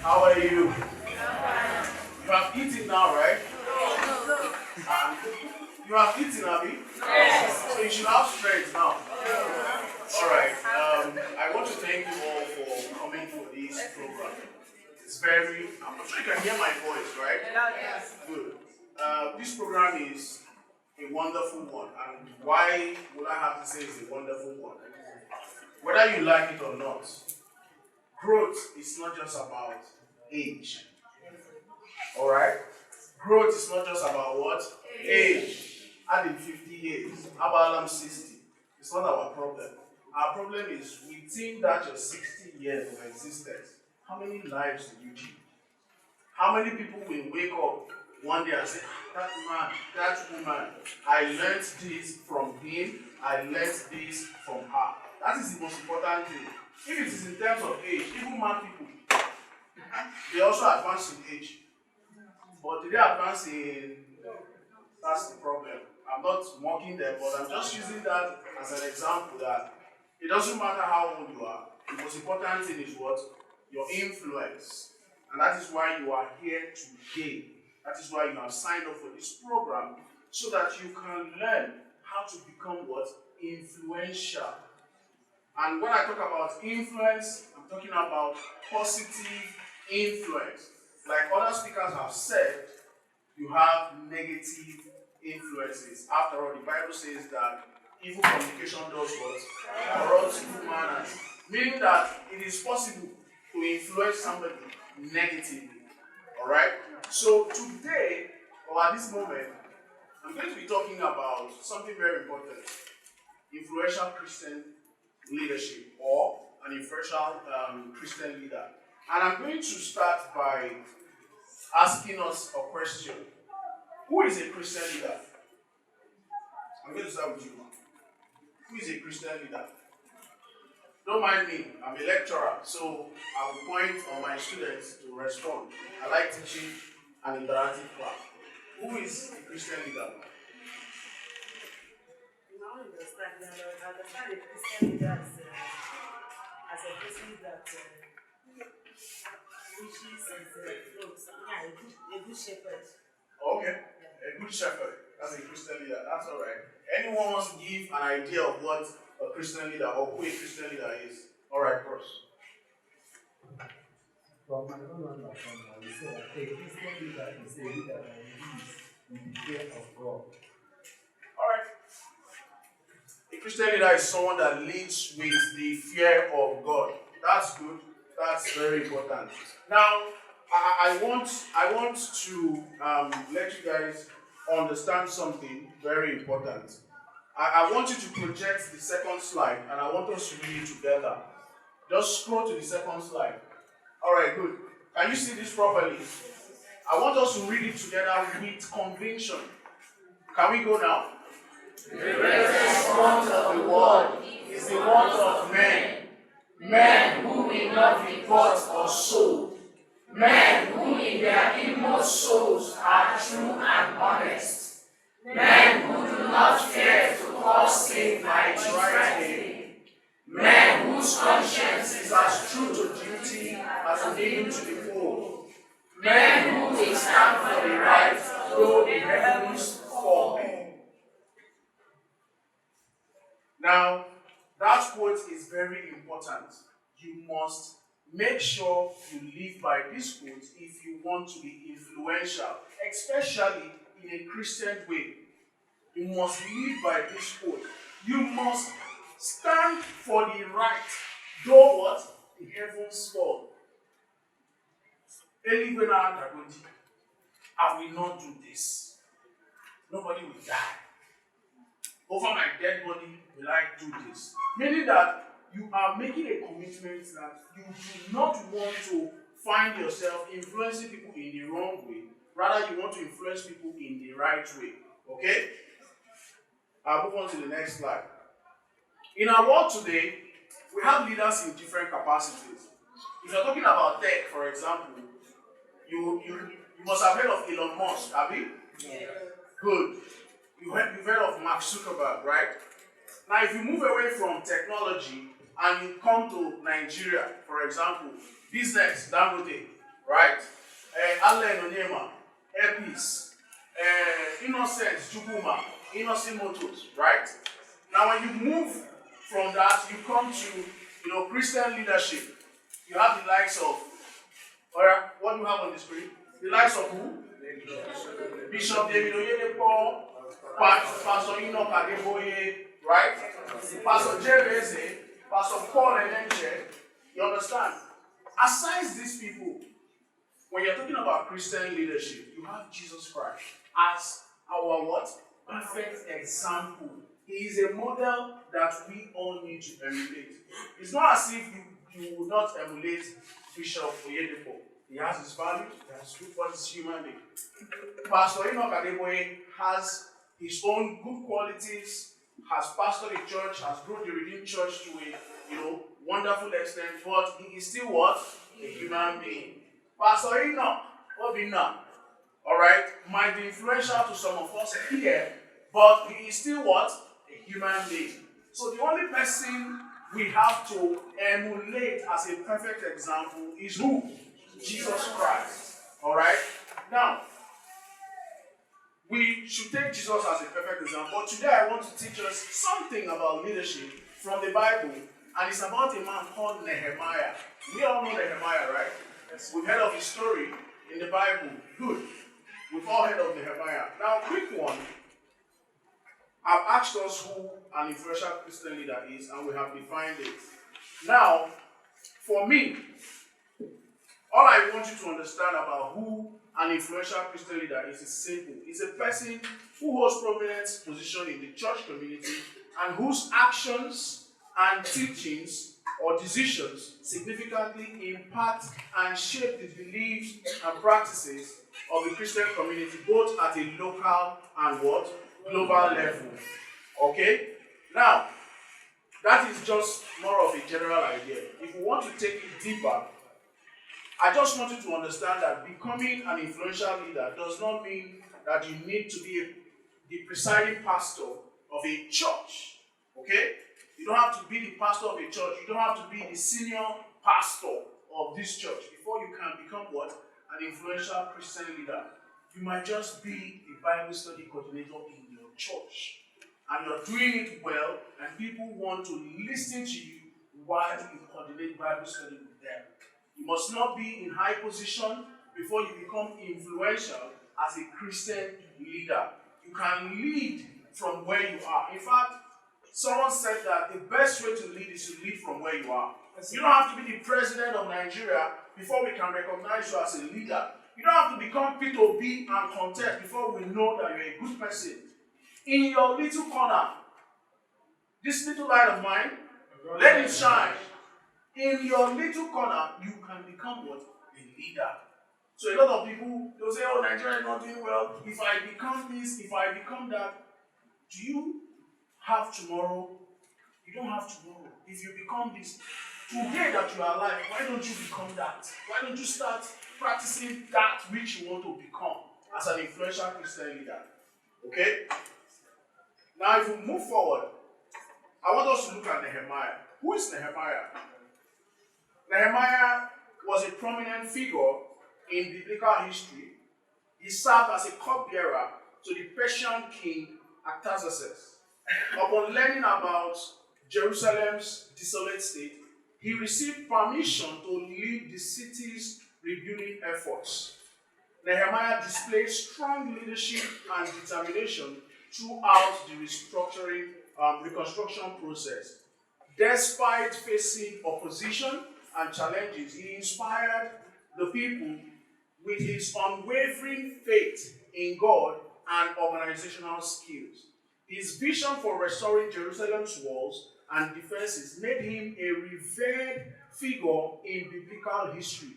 How are you? You have eaten now, right? You have eaten, Abby? Yes. So you should have strength now. Alright. I want to thank you all for coming for this program. It's very, I'm sure you can hear my voice, right? Yes. Good. This program is a wonderful one. And why would I have to say it's a wonderful one? Whether you like it or not, growth is not just about age. Alright? Growth is not just about what? Age. Adding 50 years. How about I'm 60? It's not our problem. Our problem is within that your 60 years of existence, how many lives did you change? How many people will wake up one day and say, that man, that woman, I learned this from him, I learned this from her. That is the most important thing. If it is in terms of age, even man people, they also advance in age. But did they advance in, that's the problem. I'm not mocking them, but I'm just using that as an example that it doesn't matter how old you are. The most important thing is what? Your influence. And that is why you are here today. That is why you have signed up for this program, so that you can learn how to become what? Influential. And when I talk about influence, I'm talking about positive influence. Like other speakers have said, you have negative influences. After all, the Bible says that evil communication does what? Corrupts evil manners. Meaning that it is possible to influence somebody negatively. Alright? So today, or at this moment, I'm going to be talking about something very important. Influential Christian leadership, or an influential Christian leader. And I'm going to start by asking us a question. Who is a Christian leader? I'm going to start with you. Who is a Christian leader? Don't mind me, I'm a lecturer, so I will point on my students to respond. I like teaching an interactive class. Who is a Christian leader? I understand a Christian leader as a person that wishes and flows. Yeah, a good shepherd. Okay, a good shepherd. That's a Christian leader. That's all right. Anyone wants to give an idea of what a Christian leader or who a Christian leader is? All right, first. From my own understanding, I will say that a Christian leader is a leader that lives in the fear of God. All right. A Christian leader is someone that leads with the fear of God. That's good. That's very important. Now, I want to let you guys understand something very important. I want you to project the second slide, and I want us to read it together. Just scroll to the second slide. All right, good. Can you see this properly? I want us to read it together with conviction. Can we go now? The greatest want of the world is the want of men. Men who will not be bought or sold. Men who in their inmost souls are true and honest. Men who do not fear to call sin by its right name. Men whose conscience is as true to duty as leading to the fold. Men who will stand for the right though the heavens fall. Now, that quote is very important. You must make sure you live by this quote if you want to be influential, especially in a Christian way. You must live by this quote. You must stand for the right, though what? The heavens fall. I will not do this. Nobody will die. Over my dead body will I do this. Meaning that you are making a commitment that you do not want to find yourself influencing people in the wrong way. Rather, you want to influence people in the right way. Okay? I'll move on to the next slide. In our world today, we have leaders in different capacities. If you're talking about tech, for example, you must have heard of Elon Musk, have you? Yeah. Good. You've heard of Mark Zuckerberg, right? Now, if you move away from technology and you come to Nigeria, for example, business, Dangote, right? Allen Onyema, Epis, Innocent Jukuma, Innocent Motos, right? Now when you move from that, you come to Christian leadership. You have the likes of, alright, what do you have on the screen? The likes of who? Bishop David Oyedepo, Pastor Enoch Adeboye, right? Pastor Jereze, Pastor Paul Enenche. You understand? Aside these people, when you're talking about Christian leadership, you have Jesus Christ as our what? Perfect example. He is a model that we all need to emulate. It's not as if you would not emulate Bishop Oyedepo. He has his value, he has good for his human being. Pastor Enoch Adeboye has his own good qualities, has pastored a church, has grown the Redeemed Church to a wonderful extent, but he is still what? A human being. Pastor Enoch, Obina, alright, might be influential to some of us here, but he is still what? A human being. So the only person we have to emulate as a perfect example is who? Jesus Christ. Alright? Now, we should take Jesus as a perfect example. But today I want to teach us something about leadership from the Bible, and it's about a man called Nehemiah. We all know Nehemiah, right? We've heard of his story in the Bible. Good. We've all heard of Nehemiah. Now, quick one. I've asked us who an influential Christian leader is, and we have defined it. Now, for me, all I want you to understand about who an influential Christian leader is simple. It's a person who holds prominent position in the church community and whose actions and teachings or decisions significantly impact and shape the beliefs and practices of the Christian community, both at a local and what? Global level. Okay? Now, that is just more of a general idea. If we want to take it deeper, I just want you to understand that becoming an influential leader does not mean that you need to be the presiding pastor of a church. Okay? You don't have to be the pastor of a church. You don't have to be the senior pastor of this church before you can become what? An influential Christian leader. You might just be a Bible study coordinator in your church. And you're doing it well, and people want to listen to you while you coordinate Bible study with them. You must not be in high position before you become influential as a Christian leader. You can lead from where you are. In fact, someone said that the best way to lead is to lead from where you are. You don't have to be the president of Nigeria before we can recognize you as a leader. You don't have to become P2B and contest before we know that you're a good person. In your little corner, this little light of mine, let it shine. In your little corner, you can become what? A leader. So a lot of people, they'll say, oh, Nigeria is not doing well. If I become this, if I become that, do you have tomorrow? You don't have tomorrow. If you become this, today that you are alive, why don't you become that? Why don't you start practicing that which you want to become as an influential Christian leader? Okay? Now, if we move forward, I want us to look at Nehemiah. Who is Nehemiah? Nehemiah was a prominent figure in biblical history. He served as a cupbearer to the Persian king Artaxerxes. Upon learning about Jerusalem's desolate state, he received permission to lead the city's rebuilding efforts. Nehemiah displayed strong leadership and determination throughout the reconstruction process. Despite facing opposition and challenges, he inspired the people with his unwavering faith in God and organizational skills. His vision for restoring Jerusalem's walls and defenses made him a revered figure in biblical history.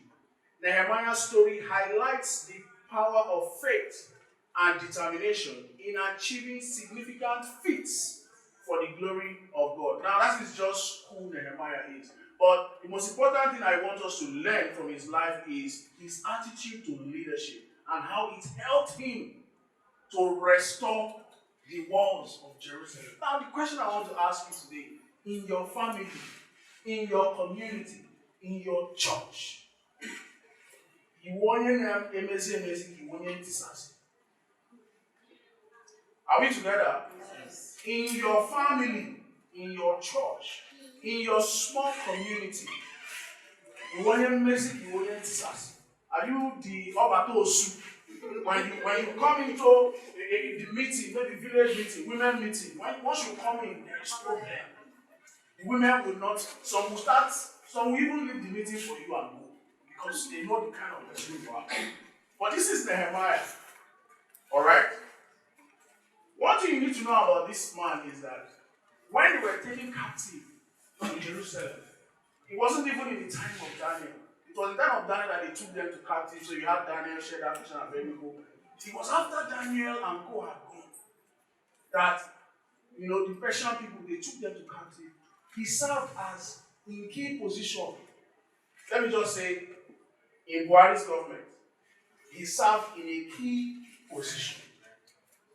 Nehemiah's story highlights the power of faith and determination in achieving significant feats for the glory of God. Now, that is just who Nehemiah is. But the most important thing I want us to learn from his life is his attitude to leadership and how it helped him to restore the walls of Jerusalem. Now, the question I want to ask you today, in your family, in your community, in your church, Are we together? In your family, in your church, in your small community, are you the Obatosu? When you come into the meeting, maybe village meeting, women meeting, once you come in, there is problem. The women will not, some will even leave the meeting for you and go because they know the kind of person you are. But this is Nehemiah. Alright? One thing you need to know about this man is that when they were taken captive in Jerusalem, it wasn't even in the time of Daniel. It was the time of Daniel that they took them to captive. So you have Daniel, Shadrach, Meshach, and Abednego. It was after Daniel and Co had gone that the Persian people, they took them to captive. He served as in key position. Let me just say, in Buhari's government, he served in a key position.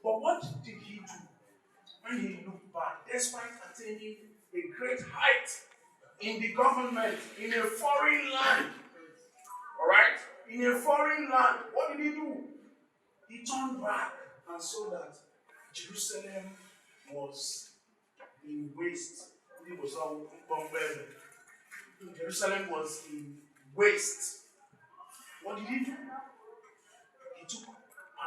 But what did he do when he looked back, despite attaining a great height in the government, in a foreign land? Alright? In a foreign land, what did he do? He turned back and saw that Jerusalem was in waste. Jerusalem was in waste. What did he do? He took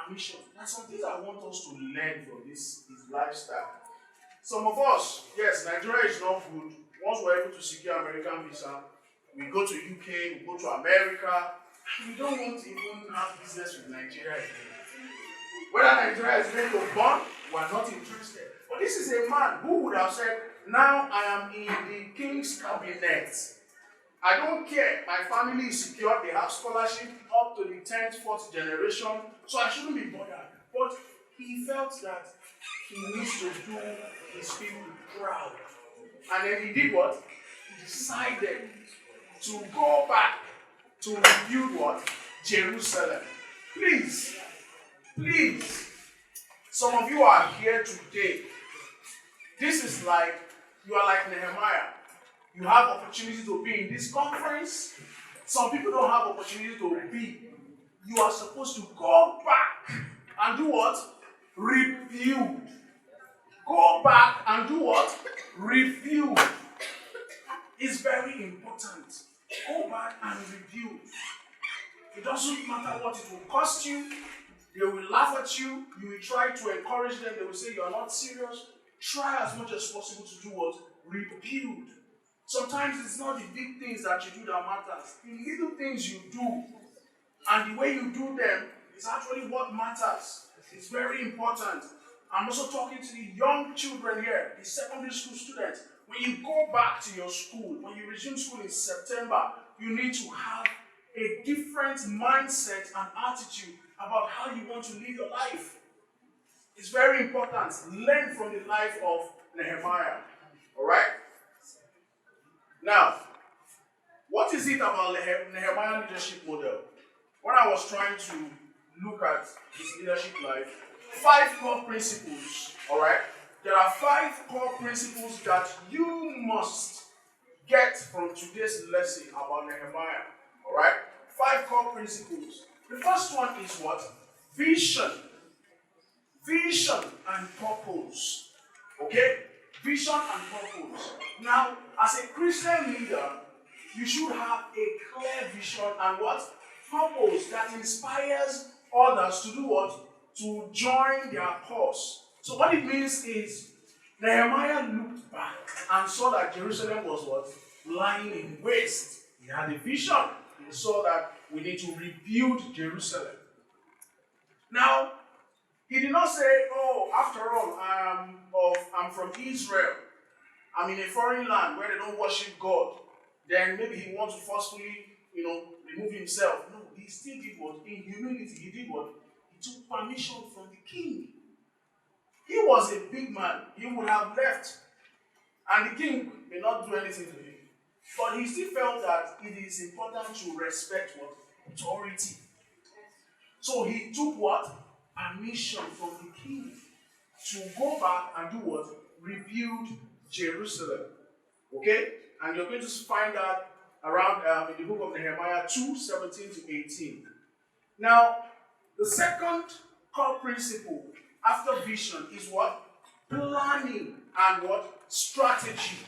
permission. That's some things I want us to learn from his lifestyle. Some of us, yes, Nigeria is not good. Once we're able to secure American visa, we go to UK, we go to America, and we don't want to even have business with Nigeria again. Whether Nigeria is going to burn, we're not interested. But this is a man who would have said, now I am in the king's cabinet. I don't care. My family is secure. They have scholarship up to the 10th, 4th generation. So I shouldn't be bothered. But he felt that he needs to do his people proud. And then he did what? He decided to go back to rebuild what? Jerusalem. Please. Some of you are here today. This is like, you are like Nehemiah. You have opportunity to be in this conference. Some people don't have opportunity to be. You are supposed to go back and do what? Rebuild. Go back and do what? Rebuild. It's very important. Go back and rebuild. It doesn't matter what it will cost you. They will laugh at you. You will try to encourage them. They will say you are not serious. Try as much as possible to do what? Rebuild. Sometimes it's not the big things that you do that matters. The little things you do and the way you do them is actually what matters. It's very important. I'm also talking to the young children here, the secondary school students. When you go back to your school, when you resume school in September, you need to have a different mindset and attitude about how you want to live your life. It's very important. Learn from the life of Nehemiah. Alright? Now, what is it about Nehemiah leadership model? When I was trying to look at his leadership life, 5 core principles, alright? There are 5 core principles that you must get from today's lesson about Nehemiah, alright? 5 core principles. The first one is what? Vision. Vision and purpose. Okay? Vision and purpose. Now, as a Christian leader, you should have a clear vision and what? Purpose that inspires others to do what? To join their cause. So what it means is, Nehemiah looked back and saw that Jerusalem was what? Lying in waste. He had a vision. He saw that we need to rebuild Jerusalem. Now, he did not say, oh, after all, I'm from Israel. I'm in a foreign land where they don't worship God. Then maybe he wants to forcefully, remove himself. No, he still did what? In humility, he did what? He took permission from the king. He was a big man. He would have left. And the king may not do anything to him. But he still felt that it is important to respect what? Authority. So he took what? Permission from the king to go back and do what? Rebuild Jerusalem. Okay? And you're going to find that around in the book of Nehemiah 2:17 to 18. Now, the second core principle after vision is what? Planning and what? Strategy.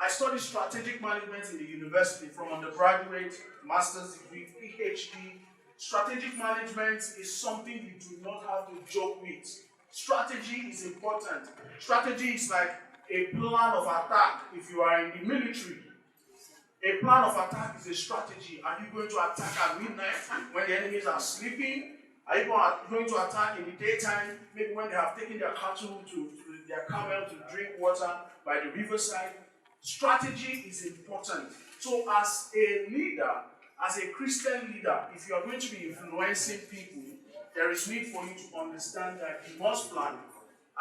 I studied strategic management in the university from undergraduate, master's degree, PhD. Strategic management is something you do not have to joke with. Strategy is important. Strategy is like a plan of attack if you are in the military. A plan of attack is a strategy. Are you going to attack at midnight when the enemies are sleeping? Are you going to attack in the daytime, maybe when they have taken their cattle to their camel to drink water by the riverside? Strategy is important. So as a leader, as a Christian leader, if you are going to be influencing people, there is need for you to understand that you must plan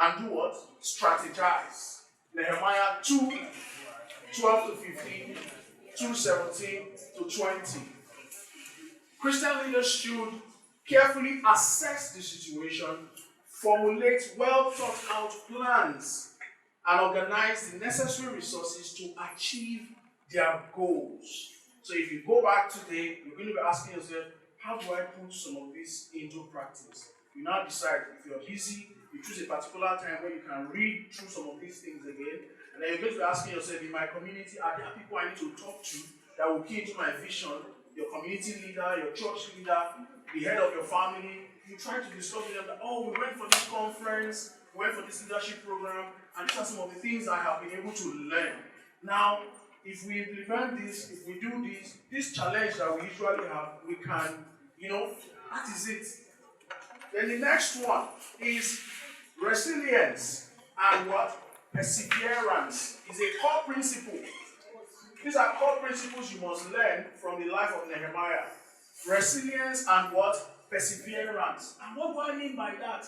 and do what? Strategize. Nehemiah 2:12 to 15, 2:17 to 20. Christian leaders should carefully assess the situation, formulate well thought out plans, and organize the necessary resources to achieve their goals. So if you go back today, you're going to be asking yourself, how do I put some of this into practice? You now decide. If you're busy, you choose a particular time where you can read through some of these things again, and then you're going to be asking yourself, in my community, are there people I need to talk to that will key into my vision? Your community leader, your church leader, the head of your family. You try to discuss with them that, oh, we went for this conference, we went for this leadership program, and these are some of the things I have been able to learn. Now, if we implement this, if we do this challenge that we usually have, we can, that is it. Then the next one is resilience and what? Perseverance is a core principle. These are core principles you must learn from the life of Nehemiah. Resilience and what? Perseverance. And what do I mean by that?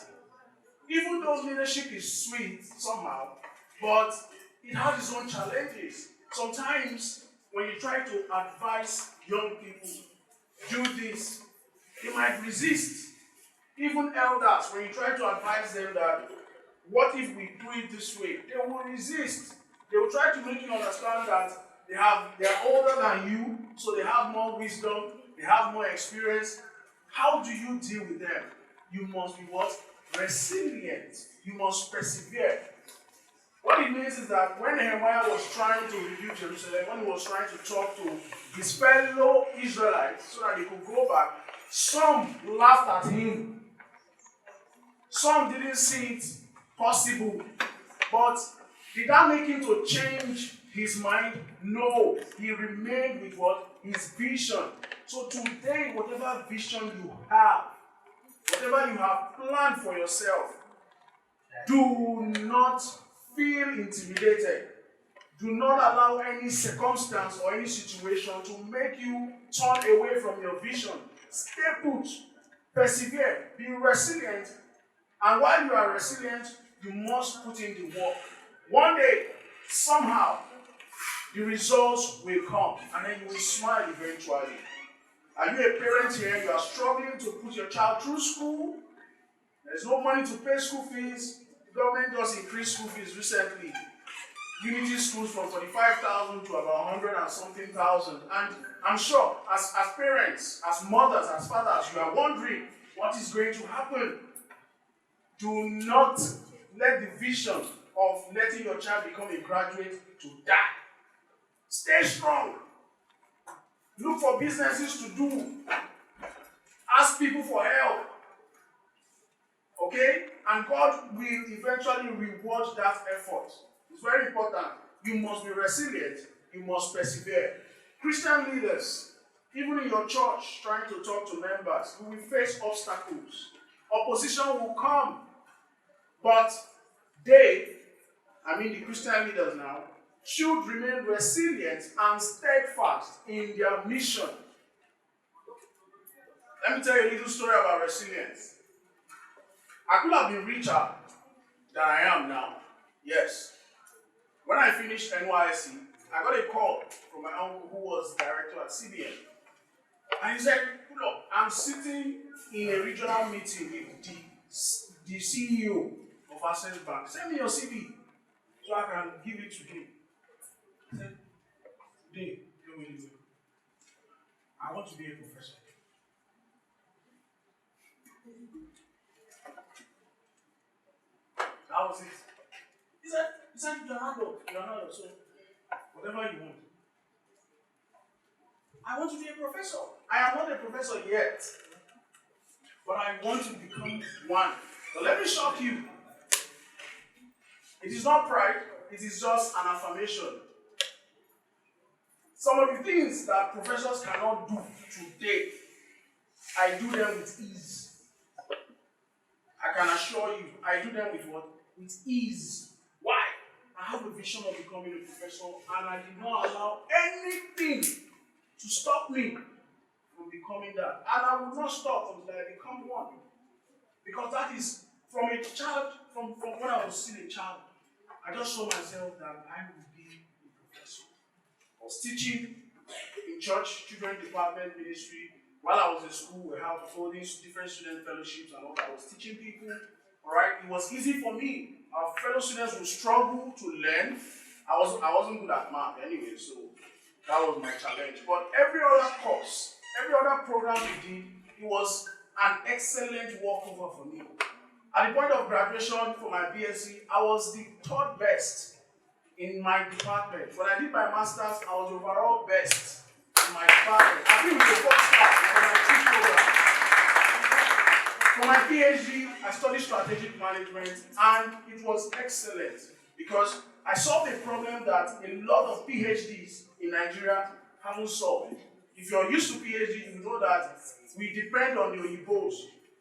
Even though leadership is sweet somehow, but it has its own challenges. Sometimes when you try to advise young people, do this, they might resist. Even elders, when you try to advise them that, what if we do it this way? They will resist. They will try to make you understand that they are older than you, so they have more wisdom, they have more experience. How do you deal with them? You must be what? Resilient. You must persevere. What it means is that when Nehemiah was trying to rebuild Jerusalem, when he was trying to talk to his fellow Israelites so that they could go back, some laughed at him. Some didn't see it possible. But did that make him to change his mind? No. He remained with what? His vision. So today, whatever vision you have, whatever you have planned for yourself, do not feel intimidated. Do not allow any circumstance or any situation to make you turn away from your vision. Stay put. Persevere. Be resilient. And while you are resilient, you must put in the work. One day, somehow, the results will come, and then you will smile eventually. Are you a parent here? You are struggling to put your child through school. There's no money to pay school fees. The government just increased school fees recently. Unity schools from 45,000 to about 100 and something thousand. And I'm sure, as parents, as mothers, as fathers, you are wondering what is going to happen. Do not let the vision of letting your child become a graduate to die. Stay strong. Look for businesses to do. Ask people for help. Okay? And God will eventually reward that effort. It's very important. You must be resilient. You must persevere. Christian leaders, even in your church, trying to talk to members, you will face obstacles. Opposition will come. But they, the Christian leaders now, should remain resilient and steadfast in their mission. Let me tell you a little story about resilience. I could have been richer than I am now. Yes. When I finished NYSC, I got a call from my uncle who was director at CBN. And he said, look, I'm sitting in a regional meeting with the CEO of Access Bank. Send me your CV so I can give it to him. I said, today, I want to be a professor. That was it. He said, you're an adult, so whatever you want. I want to be a professor. I am not a professor yet, but I want to become one. But let me shock you. It is not pride, it is just an affirmation. Some of the things that professors cannot do today, I do them with ease. I can assure you, I do them with what? With ease. Why? I have a vision of becoming a professor, and I did not allow anything to stop me from becoming that. And I will not stop until I become one. Because that is from a child, from when I was still a child, I just saw myself that I would be a professor. I was teaching in church, children department ministry. While I was in school, we have holding different student fellowships and all that. I was teaching people. Alright, it was easy for me. Our fellow students would struggle to learn. I wasn't good at math anyway, so that was my challenge. But every other course, every other program we did, it was an excellent walkover for me. At the point of graduation for my BSc, I was the third best in my department. When I did my master's, I was overall best in my department. I think it was the first class for my two programs. For my PhD, I studied strategic management, and it was excellent because I solved a problem that a lot of PhDs in Nigeria haven't solved. If you're used to PhD, you know that we depend on the Oyibos,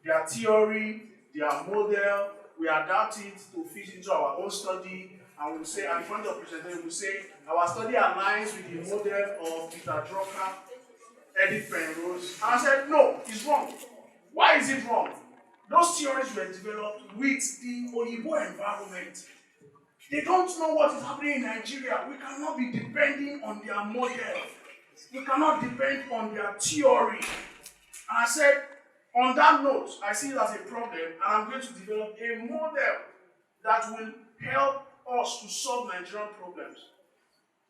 their theory, their model, we adapt it to fit into our own study, and we say, at the point of presentation, we say, our study aligns with the model of Peter Drucker, Edith Penrose. And I said, no, it's wrong. Why is it wrong? Those theories were developed with the Oyibo environment. They don't know what is happening in Nigeria. We cannot be depending on their model. We cannot depend on their theory. And I said, on that note, I see it as a problem, and I'm going to develop a model that will help us to solve Nigerian problems.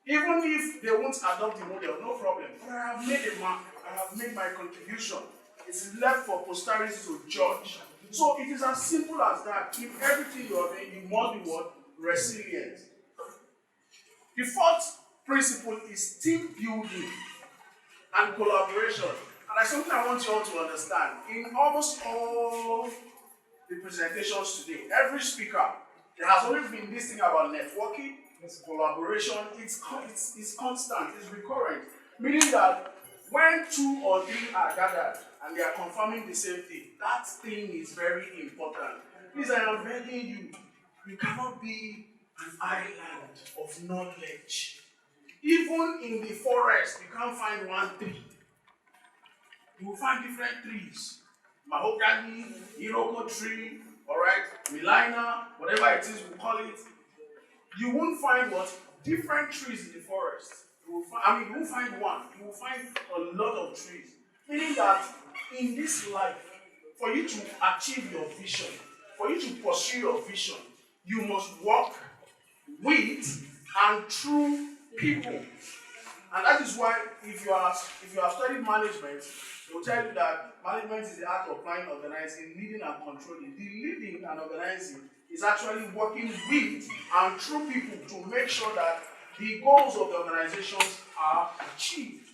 Even if they won't adopt the model, no problem. But I have made a mark. I have made my contribution. It's left for posterity to judge. So it is as simple as that. In everything you are doing, you must be what? Resilient. The fourth principle is team building and collaboration. And that's something I want you all to understand. In almost all the presentations today, every speaker, there has always been this thing about networking, collaboration. It's constant, it's recurrent. Meaning that when 2 or 3 are gathered and they are confirming the same thing, that thing is very important. Please, I am begging you, you cannot be an island of knowledge. Even in the forest, you can't find one tree. You will find different trees. Mahogany, Iroko tree, alright, Milina, whatever it is we call it. You won't find what? Different trees in the forest. You won't find one. You will find a lot of trees. Meaning that in this life, for you to achieve your vision, for you to pursue your vision, you must work with and through people. And that is why if you have studied management, they will tell you that management is the art of planning, organizing, leading and controlling. The leading and organizing is actually working with and through people to make sure that the goals of the organizations are achieved.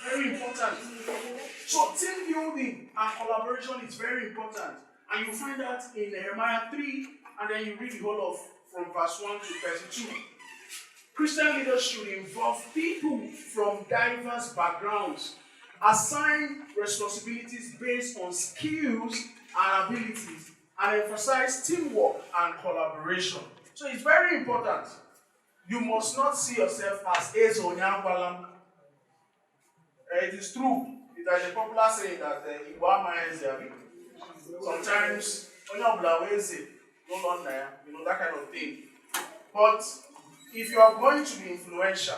Very important. So team building and collaboration is very important. And you find that in Nehemiah 3, and then you read the whole of from verse 1 to 32. Christian leaders should involve people from diverse backgrounds, assign responsibilities based on skills and abilities, and emphasize teamwork and collaboration. So it's very important. You must not see yourself as Ezo Nyangwalam. It is true. There is a popular saying that sometimes that kind of thing. But if you are going to be influential,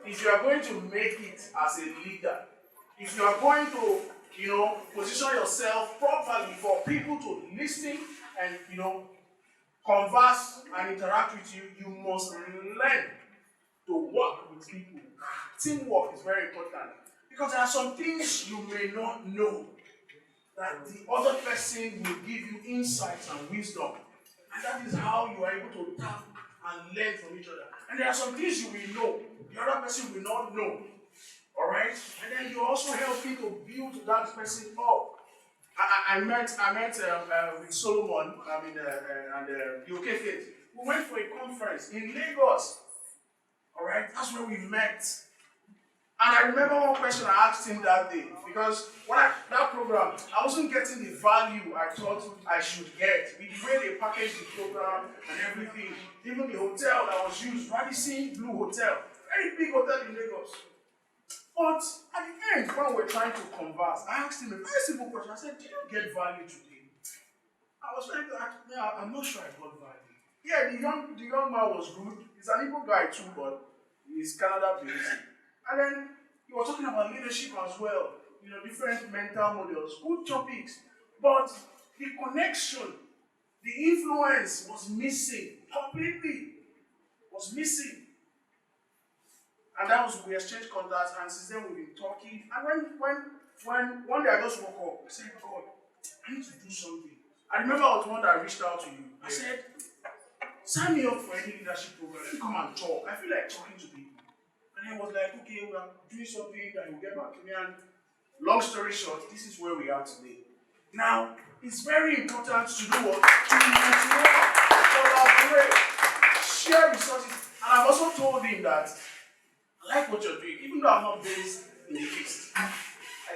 if you are going to make it as a leader, if you are going to, position yourself properly for people to listen and, converse and interact with you, you must learn to work with people. Teamwork is very important because there are some things you may not know that the other person will give you insights and wisdom. And that is how you are able to tap and learn from each other. And there are some things you will know, the other person will not know. Alright? And then you also help me to build that person up. I met with Solomon and the Okeke. We went for a conference in Lagos. Alright? That's where we met. And I remember one question I asked him that day, because that program, I wasn't getting the value I thought I should get. With the way they packaged the program and everything. Even the hotel that was used, Radisson Blue Hotel. Very big hotel in Lagos. But at the end, when we were trying to converse, I asked him a very simple question. I said, did you get value today? I was trying to ask him, I'm not sure I got value. Yeah, the young man was good. He's an Igbo guy too, but he's Canada-based. And then he was talking about leadership as well. You know, different mental models, good topics. But the connection, the influence was missing completely. Was missing. And that was, we exchanged contacts, and since then we've been talking. And when one day I just woke up, I said, God, I need to do something. I remember I was the one that reached out to you. I said, sign me up for any leadership program. Let me come and talk. I feel like talking to people. And he was like, okay, we are doing something that will get back to me. And long story short, this is where we are today. Now, it's very important to do what? To network, collaborate, share resources. And I've also told him that I like what you're doing, even though I'm not based in the East. I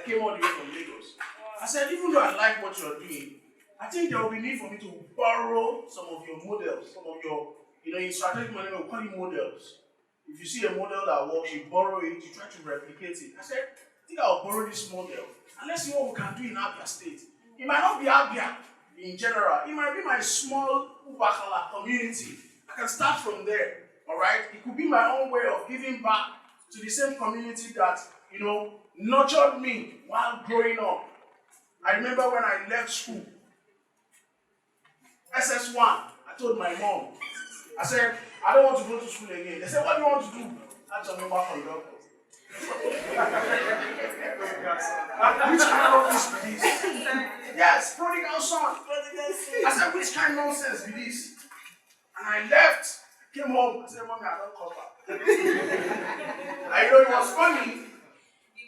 came all the way from Lagos. I said, even though I like what you're doing, I think there will be need for me to borrow some of your models, some of your, in strategic management, we call it models. If you see a model that works, you borrow it, you try to replicate it. I said, I think I'll borrow this model, and let's see what we can do in Abia State. It might not be Abia in general, it might be my small Ubakala community. I can start from there. Alright, it could be my own way of giving back to the same community that, nurtured me while growing up. I remember when I left school, SS1, I told my mom, I said, I don't want to go to school again. They said, what do you want to do? That's a member conductor. Which kind of nonsense be this? Yes, prodigal son. I said, which kind of nonsense be this? And I left. Came home, I said, Mommy, I don't come back. It was funny.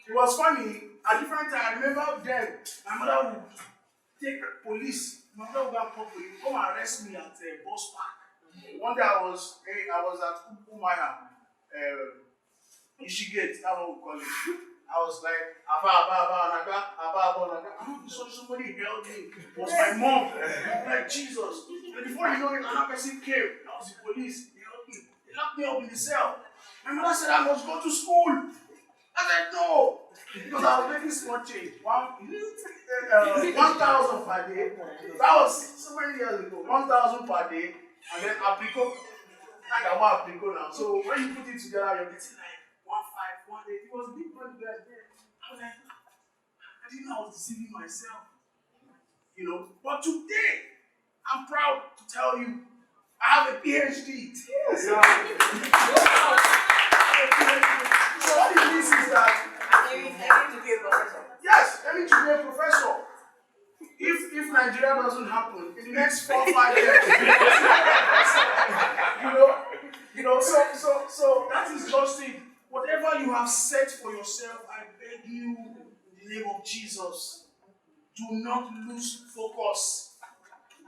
It was funny. At different times, I remember then, my mother would take police. My mother would go and call police, come and arrest me at a bus park. One day I was at Umaya, Ishigate, that's what we call it. I was like, Abba. And somebody held me. It was my mom. Like, Jesus. And before you know it, another person came. That was the police. They locked me up in the cell. My mother said I must go to school. I said no. Because I was making small change. 1,000 per day. That was so many years ago. 1,000 per day. And then Aprico. I got one Aprico now. So when you put it together, you're getting like 1,500, 1,800. It was big money there. I was like, I didn't know I was deceiving myself. But today, I'm proud to tell you, I have a PhD. Yes. So what it means is that yes, I need to be a professor. If Nigeria doesn't happen in the next 4 or 5 years, so that is just it. Whatever you have set for yourself, I beg you, in the name of Jesus, do not lose focus.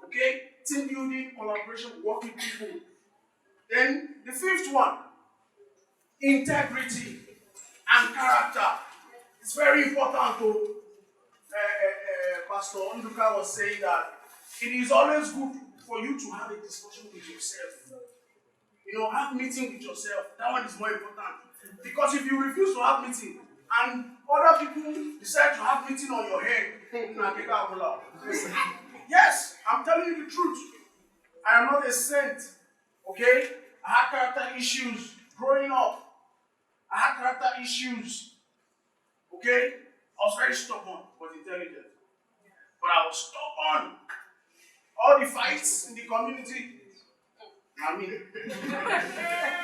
Okay? Team building, collaboration, working people. Then the fifth one, integrity and character. It's very important to Pastor Nduka was saying that it is always good for you to have a discussion with yourself. Have meeting with yourself. That one is more important. Because if you refuse to have meeting and other people decide to have meeting on your head, yes, I'm telling you the truth. I am not a saint. Okay? I had character issues growing up. I had character issues. Okay? I was very stubborn but intelligent. But I was stubborn. All the fights in the community,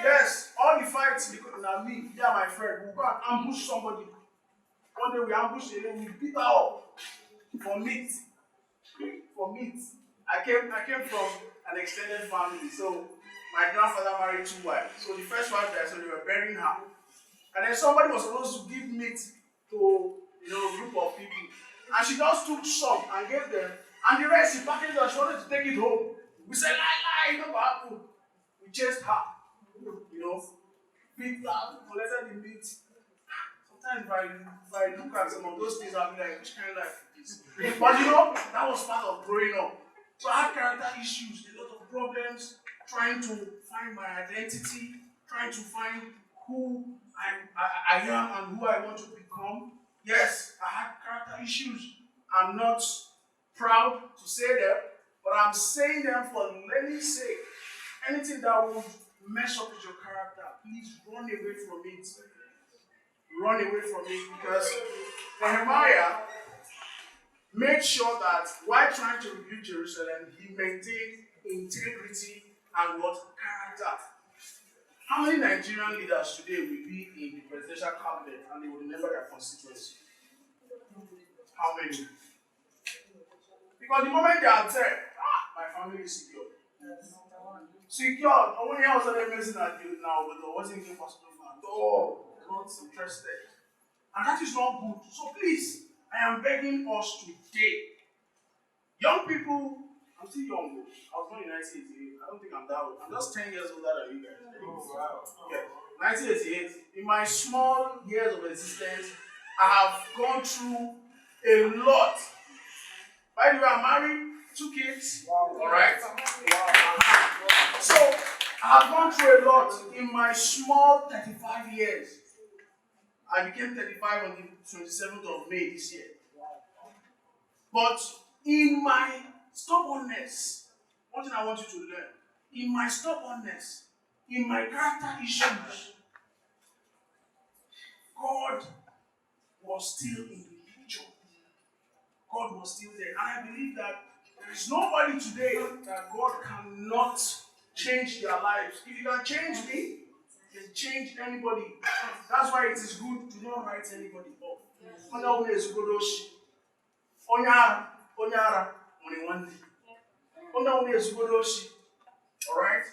yes, all the fights in the community, they are my friend. We'll go and ambush somebody. One day we ambushed a lady, we beat her up. for meat. For meat. I came from an extended family. So my grandfather married 2 wives. So the first wife died, so they were burying her. And then somebody was supposed to give meat to a group of people. And she just took some and gave them. And the rest she packaged and she wanted to take it home. We said, lie, no happen. We chased her. Beat her, collected the meat. Sometimes if I look at some of those things, I'll be like, which kind of life is this? But that was part of growing up. So I had character issues, a lot of problems, trying to find my identity, trying to find who I am and who I want to become. Yes, I had character issues. I'm not proud to say them, but I'm saying them for learning's sake. Anything that would mess up with your character, please run away from it. Run away from it, because Nehemiah made sure that while trying to rebuild Jerusalem, he maintained integrity and what? Character. How many Nigerian leaders today will be in the presidential cabinet and they will remember their constituency? How many? Because the moment they are there, my family is secure. Secured. Only I was amazing at you now, but I wasn't even possible at all. Not interested. And that is not good. So please, I am begging us today. Young people, I'm still young. I was born in 1988. I don't think I'm that old. I'm just 10 years older than you guys. Oh, wow. Yeah. 1988. In my small years of existence, I have gone through a lot. By the way, I'm married, 2 kids. Wow. All right. Wow. So I have gone through a lot in my small 35 years. I became 35 on the 27th of May this year. But in my stubbornness, one thing I want you to learn, in my stubbornness, in my character issues, God was still in the picture. God was still there. And I believe that there is nobody today that God cannot change their lives. If you can change me, you can change anybody. That's why it is good to not write anybody off. Alright?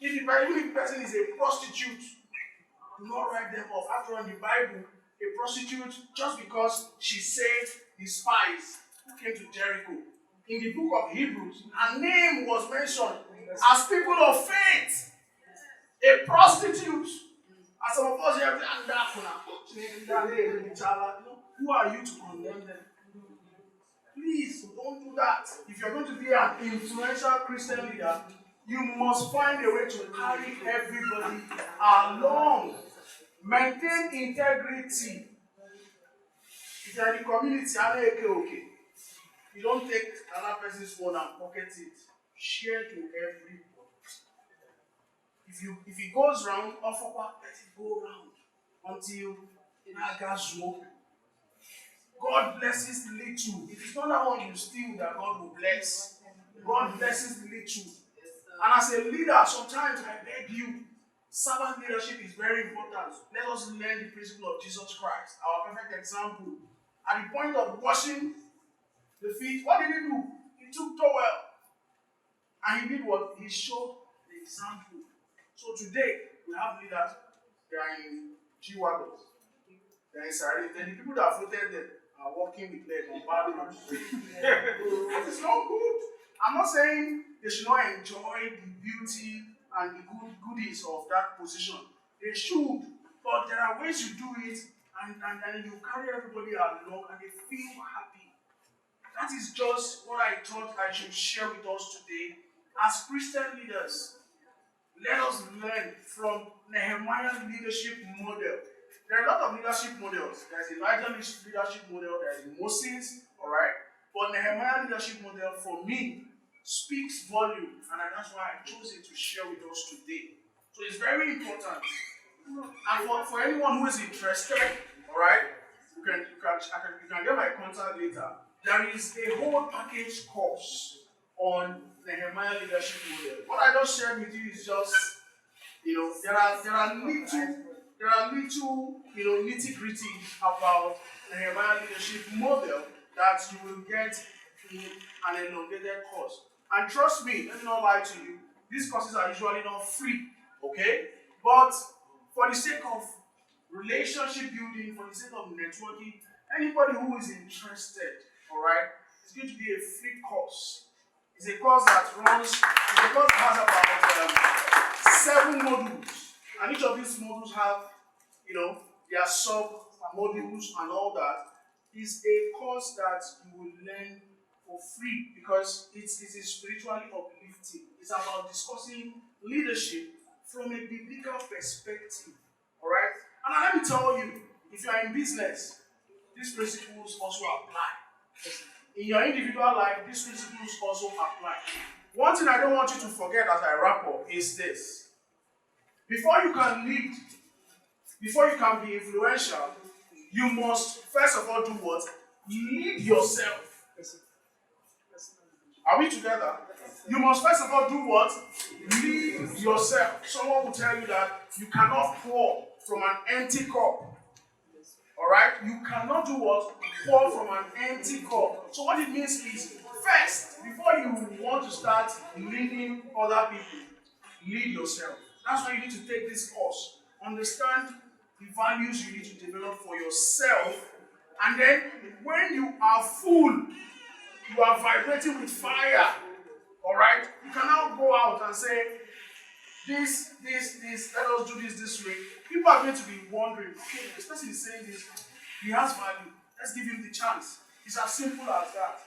Even if the person is a prostitute, do not write them off. After all, in the Bible, a prostitute, just because she saved the spies who came to Jericho, in the book of Hebrews, her name was mentioned as people of faith. A prostitute. As some of us here, who are you to condemn them? Please don't do that. If you're going to be an influential Christian leader, you must find a way to carry everybody along. Maintain integrity. If you're in the community, okay. You don't take another person's phone and pocket it. Share to everybody. If it goes round, let it go round until God blesses the little. If it's not that one you steal, that God will bless. God blesses the little. And as a leader, sometimes I beg you, servant leadership is very important. Let us learn the principle of Jesus Christ, our perfect example. At the point of washing the feet, what did he do? He took towel. And he did what? He showed the example. So today, we have leaders, they are in G-Wagons, they are in Saris, then the people that voted them are walking with legs on bad roads. That is not good. I'm not saying they should not enjoy the beauty and the goodies of that position. They should, but there are ways you do it, and you carry everybody along and they feel happy. That is just what I thought I should share with us today. As Christian leaders, let us learn from Nehemiah's leadership model. There are a lot of leadership models. There's Elijah leadership model, there's Moses, alright? But Nehemiah's leadership model, for me, speaks volume, and that's why I chose it to share with us today. So it's very important. And for anyone who is interested, alright, you can get my contact later. There is a whole package course on Nehemiah leadership model. What I just shared with you is just, there are little nitty-gritty about Nehemiah leadership model that you will get in an elongated course. And trust me, let me not lie to you, these courses are usually not free, okay? But for the sake of relationship building, for the sake of networking, anybody who is interested, all right, it's going to be a free course. It's a course that has about 7 modules, and each of these modules have, their sub modules and all that. It's a course that you will learn for free because it is spiritually uplifting. It's about discussing leadership from a biblical perspective. All right? And let me tell you, if you are in business, these principles also apply. In your individual life, these principles also apply. One thing I don't want you to forget as I wrap up is this. Before you can lead, before you can be influential, you must first of all do what? Lead yourself. Are we together? You must first of all do what? Lead yourself. Someone will tell you that you cannot pour from an empty cup. Alright? You cannot do what? Pour from an empty cup. So what it means is, first, before you want to start leading other people, lead yourself. That's why you need to take this course. Understand the values you need to develop for yourself. And then, when you are full, you are vibrating with fire. Alright? You can now go out and say, this, let us do this way. People are going to be wondering, okay, this person is saying this, he has value. Let's give him the chance. It's as simple as that.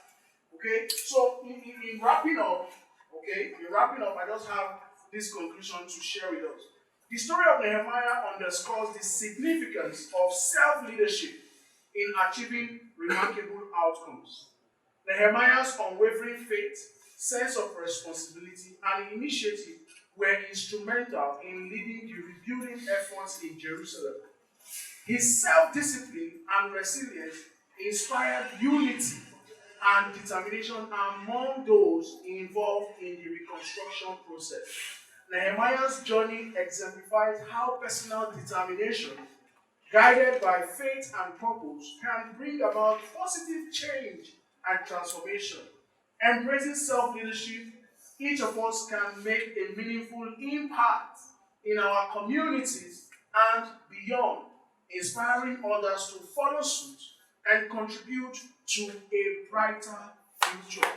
Okay? So, in wrapping up, I just have this conclusion to share with us. The story of Nehemiah underscores the significance of self-leadership in achieving remarkable outcomes. Nehemiah's unwavering faith, sense of responsibility, and initiative were instrumental in leading the rebuilding efforts in Jerusalem. His self-discipline and resilience inspired unity and determination among those involved in the reconstruction process. Nehemiah's journey exemplifies how personal determination, guided by faith and purpose, can bring about positive change and transformation. Embracing self-leadership, each of us can make a meaningful impact in our communities and beyond, inspiring others to follow suit and contribute to a brighter future.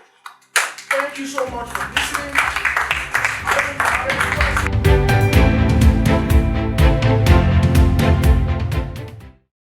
Thank you so much for listening.